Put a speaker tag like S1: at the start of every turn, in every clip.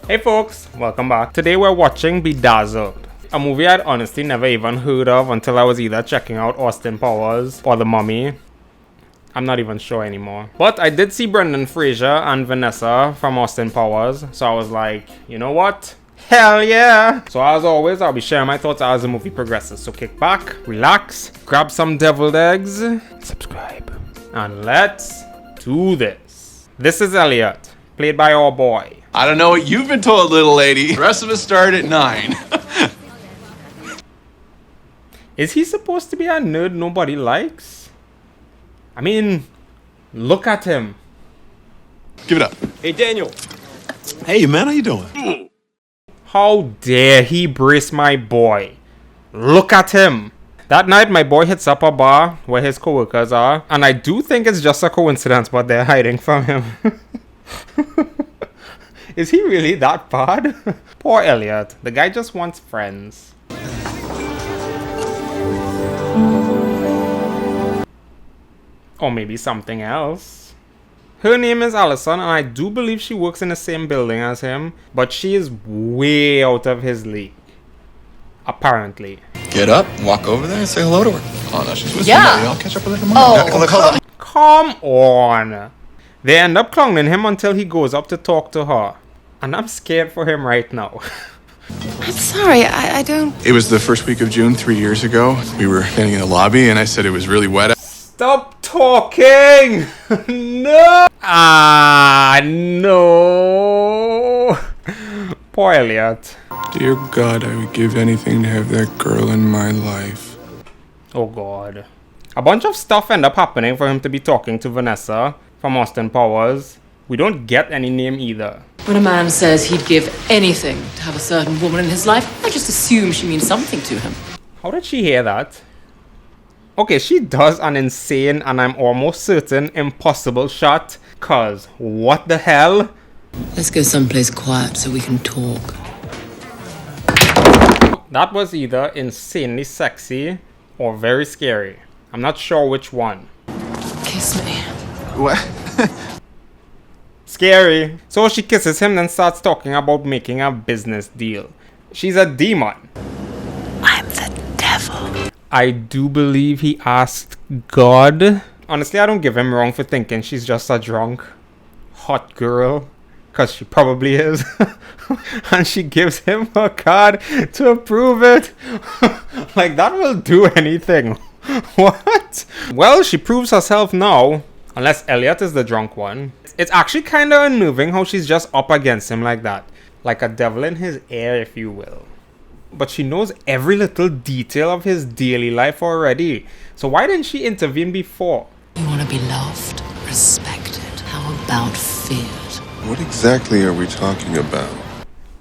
S1: Hey folks, welcome back. Today we're watching Bedazzled, a movie I'd honestly never even heard of until I was either checking out Austin Powers or The Mummy. I'm not even sure anymore. But I did see Brendan Fraser and Vanessa from Austin Powers, so I was like, you know what? Hell yeah! So as always, I'll be sharing my thoughts as the movie progresses. So kick back, relax, grab some deviled eggs, subscribe, and let's do this. This is Elliot, played by our boy.
S2: I don't know what you've been told, little lady. The rest of us start at 9.
S1: Is he supposed to be a nerd nobody likes? I mean, look at him.
S2: Give it up.
S3: Hey, Daniel.
S2: Hey, man, how you doing?
S1: How dare he brace my boy? Look at him. That night, my boy hits up a bar where his co-workers are, and I do think it's just a coincidence, but they're hiding from him. Is he really that bad? Poor Elliot. The guy just wants friends. Or maybe something else. Her name is Allison, and I do believe she works in the same building as him, but she is way out of his league. Apparently.
S2: Get up, walk over there, and say hello to her. Oh, no, she's with
S4: somebody.
S2: I'll catch up with her tomorrow.
S4: Oh.
S1: Come on. They end up clowning him until he goes up to talk to her. And I'm scared for him right now.
S4: I'm sorry, I don't...
S2: It was the first week of June 3 years ago. We were standing in the lobby, and I said it was really wet.
S1: Stop talking! No! No! Poor Elliot.
S2: Dear God, I would give anything to have that girl in my life.
S1: Oh God. A bunch of stuff end up happening for him to be talking to Vanessa from Austin Powers. We don't get any name either.
S5: When a man says he'd give anything to have a certain woman in his life, I just assume she means something to him.
S1: How did she hear that? Okay, she does an insane and I'm almost certain impossible shot. Cause what the hell?
S5: Let's go someplace quiet so we can talk.
S1: That was either insanely sexy or very scary. I'm not sure which one.
S5: Kiss me.
S2: What?
S1: Scary. So she kisses him, then starts talking about making a business deal. She's a demon.
S4: I'm the devil.
S1: I do believe he asked God. Honestly, I don't give him wrong for thinking she's just a drunk, hot girl. Because she probably is. And she gives him a card to approve it. Like, that will do anything. What? Well, she proves herself now. Unless Elliot is the drunk one. It's actually kind of unnerving how she's just up against him like that. Like a devil in his ear, if you will. But she knows every little detail of his daily life already. So why didn't she intervene before?
S5: You want to be loved, respected. How about feared?
S6: What exactly are we talking about?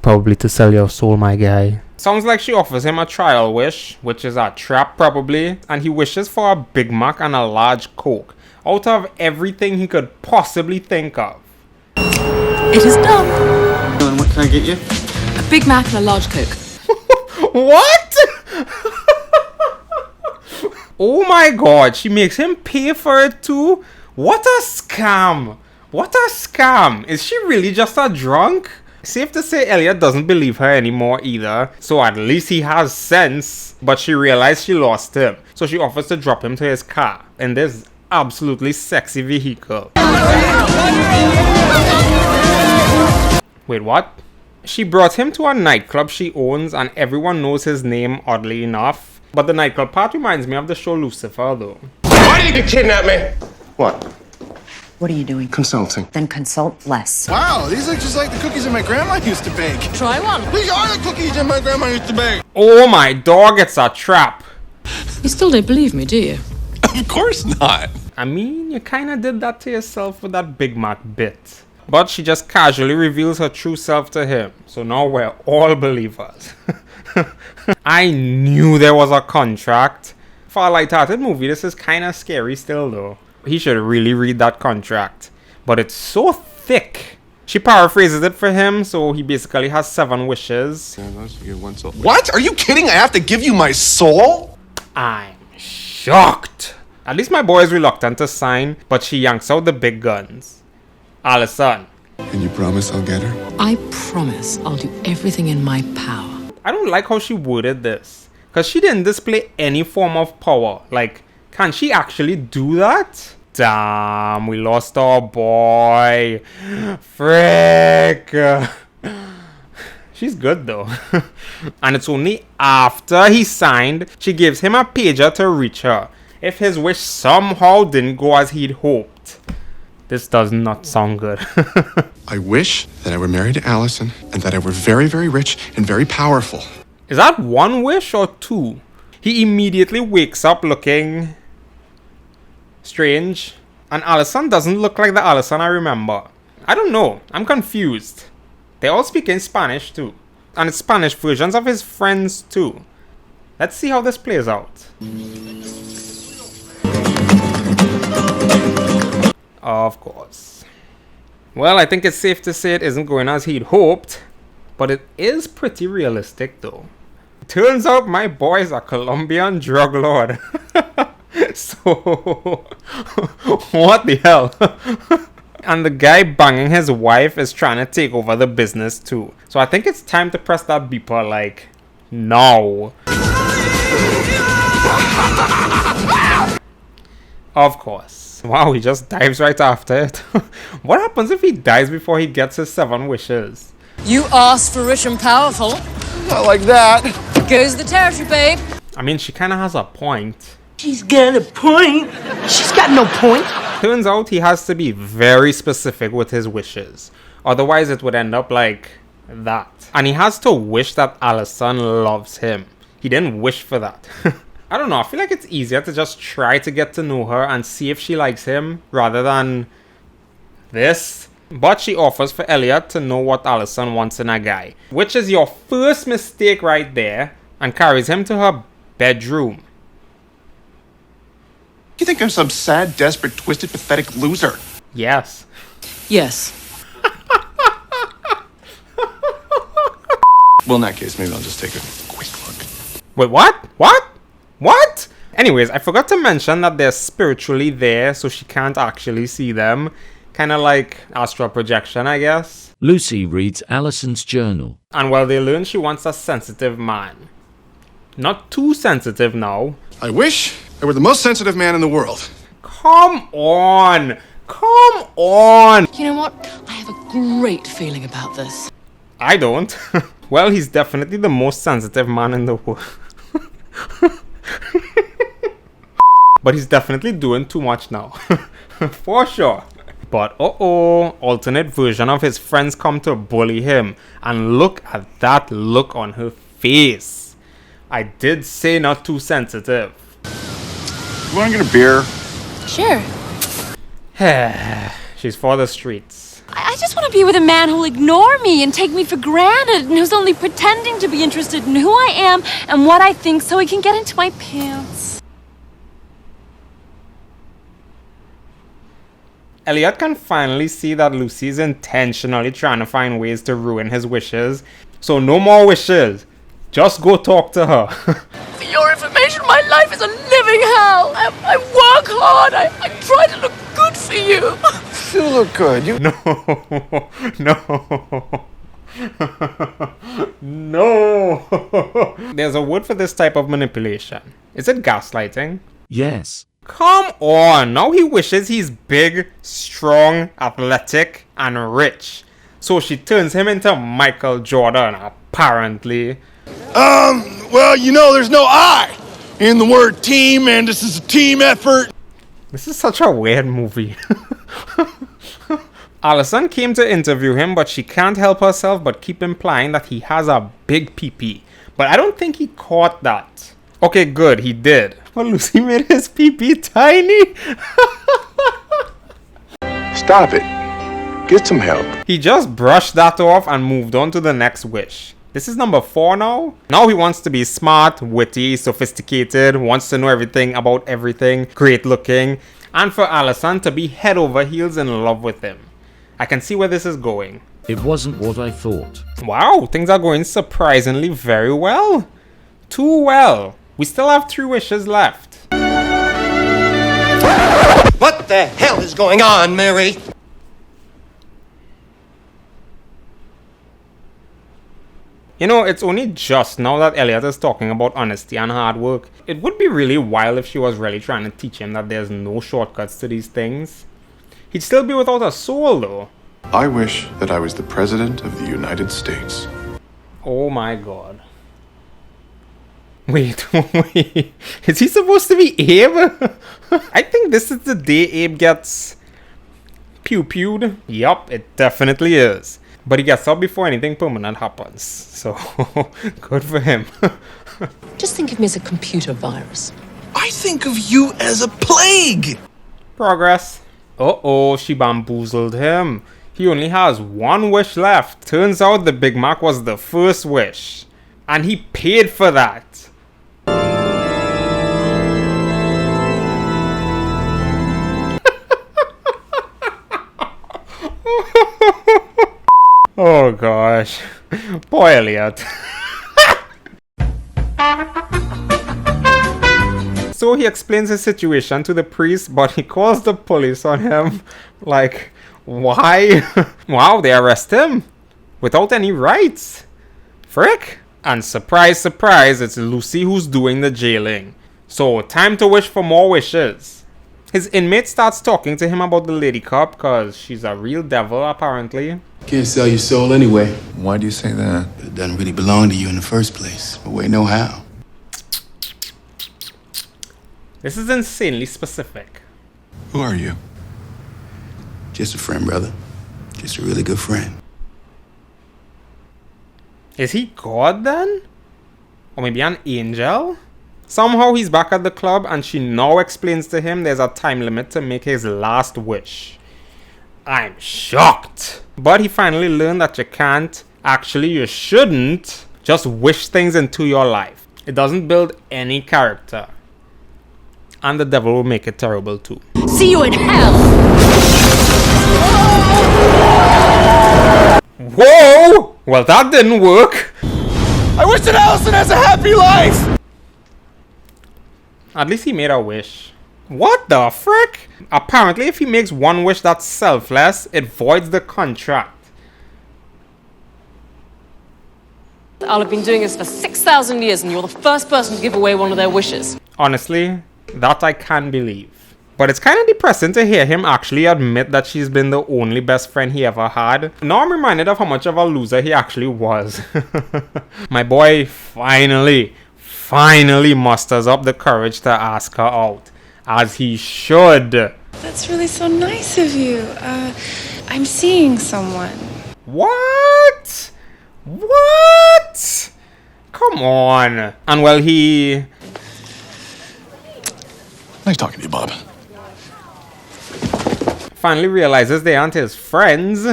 S1: Probably to sell your soul, my guy. Sounds like she offers him a trial wish, which is a trap probably, and he wishes for a Big Mac and a large Coke, out of everything he could possibly think of.
S5: It is done.
S3: And what can I get you?
S5: A Big Mac and a large Coke.
S1: What? Oh my God, she makes him pay for it too? What a scam! What a scam! Is she really just a drunk? Safe to say Elliot doesn't believe her anymore either, so at least he has sense. But she realized she lost him, so she offers to drop him to his car in this absolutely sexy vehicle. Wait, what? She brought him to a nightclub she owns and everyone knows his name, oddly enough. But the nightclub part reminds me of the show Lucifer though.
S3: Why did you kidnap me?
S6: What?
S4: What are you doing?
S6: Consulting.
S4: Then consult less.
S2: Wow, these look just like the cookies that my grandma used to bake.
S5: Try one.
S2: These are the cookies that my grandma used to bake.
S1: Oh my dog, it's a trap.
S5: You still don't believe me, do you?
S2: Of course not.
S1: I mean, you kinda did that to yourself with that Big Mac bit. But she just casually reveals her true self to him. So now we're all believers. I knew there was a contract. For a light-hearted movie, this is kinda scary still though. He should really read that contract. But it's so thick. She paraphrases it for him, so he basically has 7 wishes.
S2: What? Are you kidding? I have to give you my soul?
S1: I'm shocked. At least my boy is reluctant to sign, but she yanks out the big guns. Allison,
S6: And you promise I'll get her?
S5: I promise I'll do everything in my power.
S1: I don't like how she worded this, because she didn't display any form of power. Like, can she actually do that? Damn, we lost our boy. Frick. She's good though. And it's only after he signed, she gives him a pager to reach her, if his wish somehow didn't go as he'd hoped. This does not sound good.
S2: I wish that I were married to Allison and that I were very, very rich and very powerful.
S1: Is that one wish or two? He immediately wakes up looking strange, and Allison doesn't look like the Allison I remember. I don't know, I'm confused. They all speak in Spanish too, and it's Spanish versions of his friends too. Let's see how this plays out. Of course. Well, I think it's safe to say it isn't going as he'd hoped, but it is pretty realistic though. Turns out my boy's a Colombian drug lord. So, what the hell? And the guy banging his wife is trying to take over the business too. So I think it's time to press that beeper like, now. Of course. Wow, he just dives right after it. What happens if he dies before he gets his 7 wishes?
S5: You asked for rich and powerful.
S3: Not like that.
S5: Goes the territory, babe.
S1: I mean, she kind of has a point.
S7: She's got a point. She's got no point.
S1: Turns out he has to be very specific with his wishes. Otherwise it would end up like that. And he has to wish that Allison loves him. He didn't wish for that. I don't know, I feel like it's easier to just try to get to know her and see if she likes him rather than this. But she offers for Elliot to know what Allison wants in a guy, which is your first mistake right there, and carries him to her bedroom.
S3: You think I'm some sad, desperate, twisted, pathetic loser?
S1: Yes.
S5: Yes.
S2: Well, in that case, maybe I'll just take a quick look.
S1: Wait, what? What? What? Anyways, I forgot to mention that they're spiritually there, so she can't actually see them. Kind of like astral projection, I guess.
S8: Lucy reads Allison's journal.
S1: And well, they learn she wants a sensitive man. Not too sensitive now.
S2: I wish I were the most sensitive man in the world.
S1: Come on! Come on!
S5: You know what? I have a great feeling about this.
S1: I don't. Well, he's definitely the most sensitive man in the world. But he's definitely doing too much now. For sure. But alternate version of his friends come to bully him. And look at that look on her face. I did say not too sensitive.
S3: You want to get a beer?
S4: Sure.
S1: She's for the streets.
S9: I just want to be with a man who'll ignore me and take me for granted and who's only pretending to be interested in who I am and what I think so he can get into my pants.
S1: Elliot can finally see that Lucy's intentionally trying to find ways to ruin his wishes. So no more wishes. Just go talk to her.
S9: For your information, my life is a living hell. I work hard. I try to look good for you.
S3: You look good. You
S1: No. There's a word for this type of manipulation. Is it gaslighting?
S8: Yes.
S1: Come on. Now he wishes he's big, strong, athletic, and rich. So she turns him into Michael Jordan, apparently.
S3: Well, you know, there's no I in the word team, and this is a team effort.
S1: This is such a weird movie. Allison came to interview him, but she can't help herself but keep implying that he has a big pee-pee. But I don't think he caught that. Okay, good, he did. But Lucy made his pee-pee tiny.
S3: Stop it. Get some help.
S1: He just brushed that off and moved on to the next wish. This is number 4 now. Now he wants to be smart, witty, sophisticated, wants to know everything about everything, great looking, and for Allison to be head over heels in love with him. I can see where this is going.
S8: It wasn't what I thought.
S1: Wow, things are going surprisingly very well. Too well. We still have 3 wishes left.
S3: What the hell is going on, Mary?
S1: You know, it's only just now that Elliot is talking about honesty and hard work. It would be really wild if she was really trying to teach him that there's no shortcuts to these things. He'd still be without a soul though.
S6: I wish that I was the President of the United States.
S1: Oh my god. Wait, wait. Is he supposed to be Abe? I think this is the day Abe gets pew-pewed. Yup, it definitely is. But he gets out before anything permanent happens. So, good for him.
S5: Just think of me as a computer virus.
S3: I think of you as a plague.
S1: Progress. Uh-oh, she bamboozled him. He only has one wish left. Turns out the Big Mac was the first wish. And he paid for that. Oh gosh. Poor Elliot. So he explains his situation to the priest, but he calls the police on him. Like, why? Wow, they arrest him without any rights. Frick. And surprise, surprise, it's Lucy who's doing the jailing. So, time to wish for more wishes. His inmate starts talking to him about the lady cop because she's a real devil apparently.
S10: Can't sell your soul anyway.
S6: Why do you say that?
S10: It doesn't really belong to you in the first place. But we know how.
S1: This is insanely specific.
S6: Who are you?
S10: Just a friend, brother. Just a really good friend.
S1: Is he God then? Or maybe an angel? Somehow he's back at the club and she now explains to him there's a time limit to make his last wish. I'm shocked. But he finally learned that you can't, actually you shouldn't, just wish things into your life. It doesn't build any character. And the devil will make it terrible too.
S5: See you in hell!
S1: Whoa! Well, that didn't work.
S3: I wish that Allison has a happy life.
S1: At least he made a wish. What the frick? Apparently, if he makes one wish that's selfless, it voids the contract.
S5: I'll have been doing this for 6,000 years and you're the first person to give away one of their wishes.
S1: Honestly, that I can't believe. But it's kind of depressing to hear him actually admit that she's been the only best friend he ever had. Now I'm reminded of how much of a loser he actually was. My boy finally musters up the courage to ask her out. As he should.
S11: That's really so nice of you. I'm seeing someone.
S1: What? What? Come on. And well, he...
S3: Nice talking to you, Bob.
S1: Finally realizes they aren't his friends.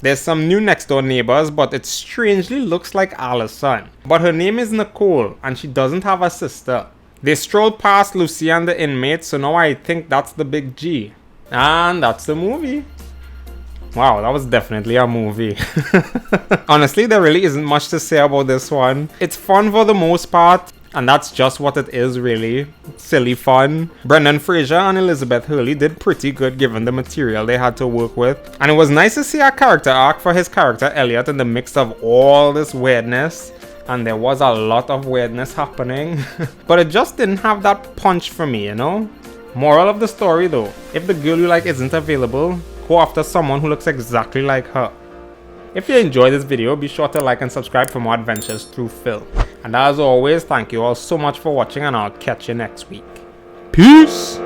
S1: There's some new next door neighbors, but it strangely looks like Allison. But her name is Nicole, and she doesn't have a sister. They stroll past Lucy and the inmate, so now I think that's the big G. And that's the movie. Wow, that was definitely a movie. Honestly, there really isn't much to say about this one. It's fun for the most part, and that's just what it is really. Silly fun. Brendan Fraser and Elizabeth Hurley did pretty good given the material they had to work with. And it was nice to see a character arc for his character Elliot in the mix of all this weirdness. And there was a lot of weirdness happening. But it just didn't have that punch for me, you know? Moral of the story though, if the girl you like isn't available, go after someone who looks exactly like her. If you enjoyed this video, be sure to like and subscribe for more adventures through film. And as always, thank you all so much for watching and I'll catch you next week. Peace!